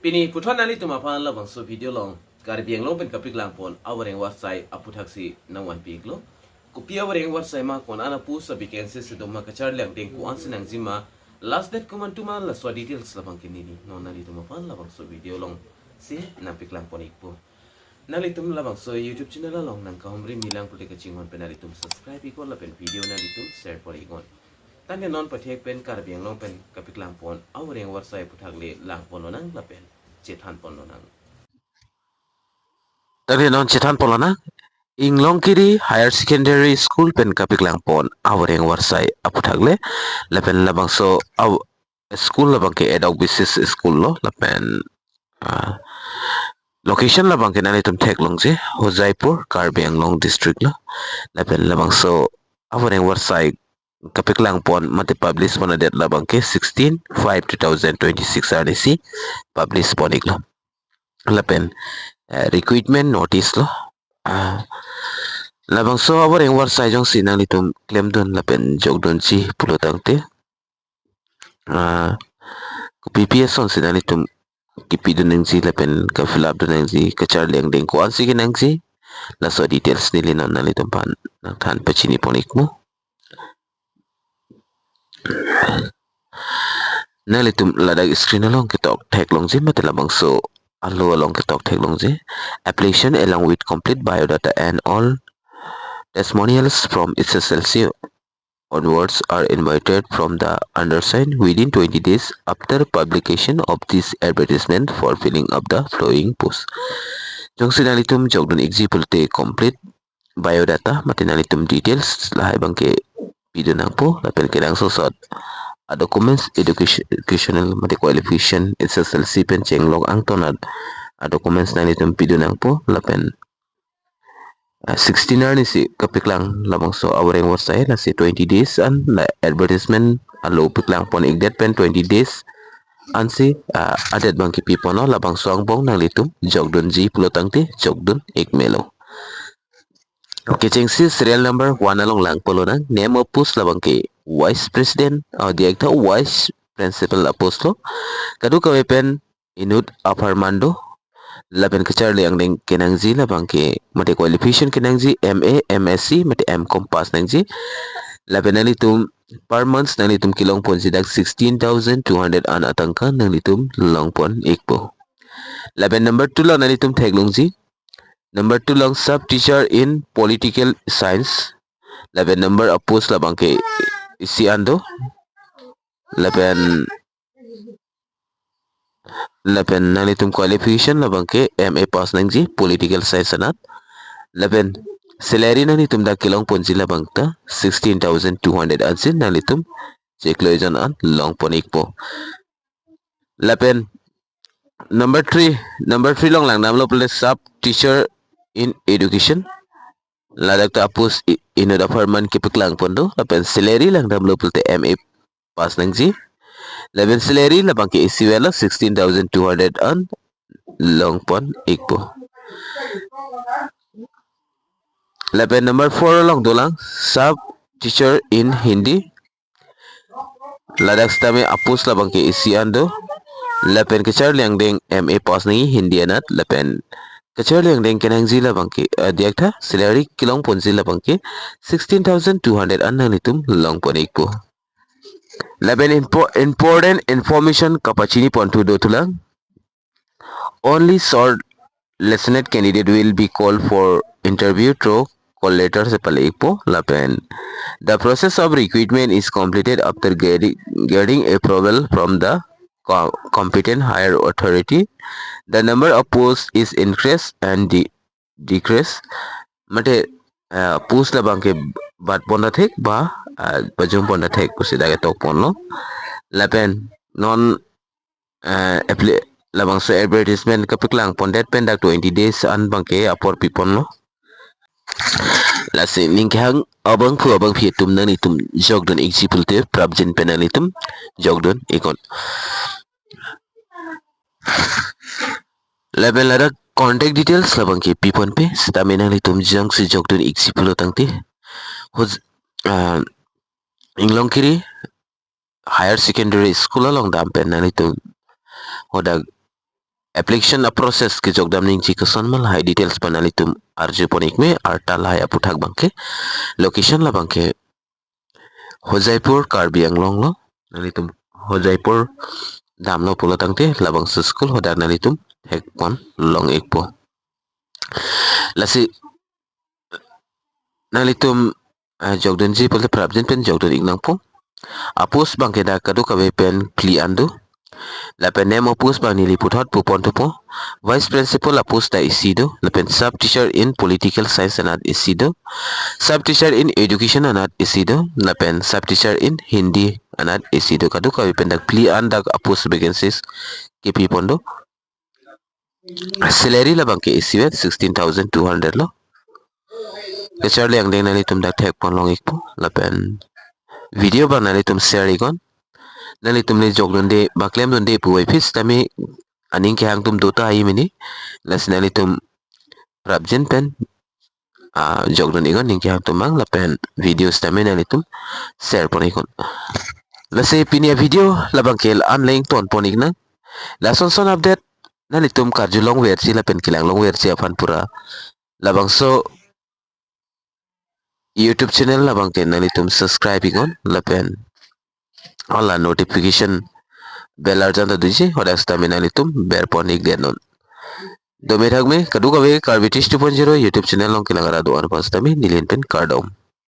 Pini putuan nali tu mapan labang so video long karbiang long pen kapik lang pon awareng warsai aputaksi nang wan pik lo kupi awareng warsai ma kon ana pu sa bikense sedom ma kachar lang deng ku ansin ang zima last date kuman tuma la swa details labang kinini no nali tu mapan labang so video long si napik lang pon ikpo nali tum labang so YouTube channel long nang kahumri milang puti kachingon pen nali tum subscribe ikon la pen video nali tum share por ikon tanya non pathek pen karbiang long pen kapik lang pon awareng warsai putakle lang pon nang la pen Cethan Polonang. Tadi non cetan polana Inglong kiri higher secondary school pen kapik lang pon awreng warsai aputhagle lapen labang so aw school labang ke edok business school lo lapen location labang ke nani tum thek long je Hojaipur Karbi Anglong district lo lapen labang so awreng warsai kapik lang pon mate publish pon date labang ke 16/5/2026 RDC publish ponik lo lapen recruitment notice lo labang so awareng warsai jong sinang litum claim dun lapen jogdon chi pulotang te PPS on sinang litum kipi dun nang si lapen ka fill up dun nang si ka char leng deng ko ansi nang si la so details nili non nang litum pan nang than pachini ponik mo nang litum ladag screen along kitok tek long si mate labang so allo along kitok tek long si application along with complete biodata and all testimonials from SSLC onwards are invited from the undersigned within 20 days after publication of this advertisement for filling up the following post. Jong sinalitum jogdon example te complete biodata matinalitum details lahay bangke video nang po lapen kinang sosod a documents educational mati qualification SSLC pen chenglog ang tonad a documents nalitum video nang po lapen 16 ni si kapik lang lamang so awreng wasay na si 20 days an la advertisement alo pik lang pon igdet pen 20 days an si adet bang kipi pono labang so ang bong nang litum jogdon ji pulotang ti jogdon ikmelo Kitching si serial number 1 along lang polo nang name of post labang ki vice president o director vice principal apostlo kadu kawepen inut aparmando laban ke Charlie ang ding kinangzi labang ke mate qualification kinangzi MA MSc mate MCom pass nangzi laban nalitum per month nalitum kilong pon sidak 16,200 an atangka nalitum long pon ikpo laban number 2 lang nalitum teglongzi number 2 lang sub teacher in political science laban number of post labang ke isi ando laban nalitum qualification labang ke MA pass nangji political science sanat laban salary nalitum da kilong pon sila bangta 16,200 ansin nalitum chekloijan an long pon ikpo laban number 3 long lang namlo pole sub teacher in education ladak ta apus ino da farman kipiklang pondo laban salary lang namlo pole MA pass nangji laban salary labang ke isi wala 16,200 an long pon ikpo laban number 4 long dolang sub teacher in Hindi ladak stame apus labang ke isi ando laban kechar liang deng MA pass ngi Hindi anat laban kechar liang deng kenang zila bangke diakta salary kilong pon zila bangke 16,200 an nalitum long pon ikpo laban important information kapachini pon tu do tulang only short listener candidate will be called for interview through call letter se pale ikpo lapen the process of recruitment is completed after getting approval from the competent higher authority the number of posts is increased and decreased mate post labang ke bat ponda thek ba pajum ponda thek kusi daga tok ponlo lapen non labang so advertisement kapiklang pondet pendak 20 days an bangke apor pipon lo lasi ninghang abang pu abang phi tum nani tum jogdon example te prabjin penalitum jogdon ikon level ada contact details labang ke pipon pe stamina litum jang si jogdon example tangte hos inglong kiri higher secondary school along dam penalitum hoda application a process ke jogdam ning chi kason mal hai details panalitum arju ponik me artal hai aputhak bangke location la bangke Hojaipur Karbi Anglong lo nalitum Hojaipur damlo pulo tangte labang school hodak nalitum hekpon long ekpo lasi nalitum jogdonji polte prabjen pen jogdon ignangpo apus bangke da kadu kabe pen pli andu lapen name opus bang nili puthot pupon tupo vice principal apus da isido lapen sub teacher in political science anat isido sub teacher in education anat isido lapen sub teacher in hindi anat isido kadu kabe pen dak pli andak apus vacancies ke pipondo salary la bangke isiwet 16200 lo kecharle ang deng nalitum dak thek pon long ikpo lapen video bang nalitum share ikon nalitum ni jogdon de baklem don de puai fis tami aning ke hang tum dota ai mini las nalitum prabjen pen jogdon ikon ning ke hang tum mang lapen videos tami nalitum share pon ikon lase pinia video labang kel online ton pon ikna lason son update nalitum karju long versi lapen kilang long versi afan pura labang so YouTube channel labang ken nalitum subscribe ikon lapen all notification bell arjan to diji hodak stamina nalitum berpon ik denon do me thak me kadu kabe karbitis 2.0 YouTube channel long kilang ara do an pas tami nilin pen kardom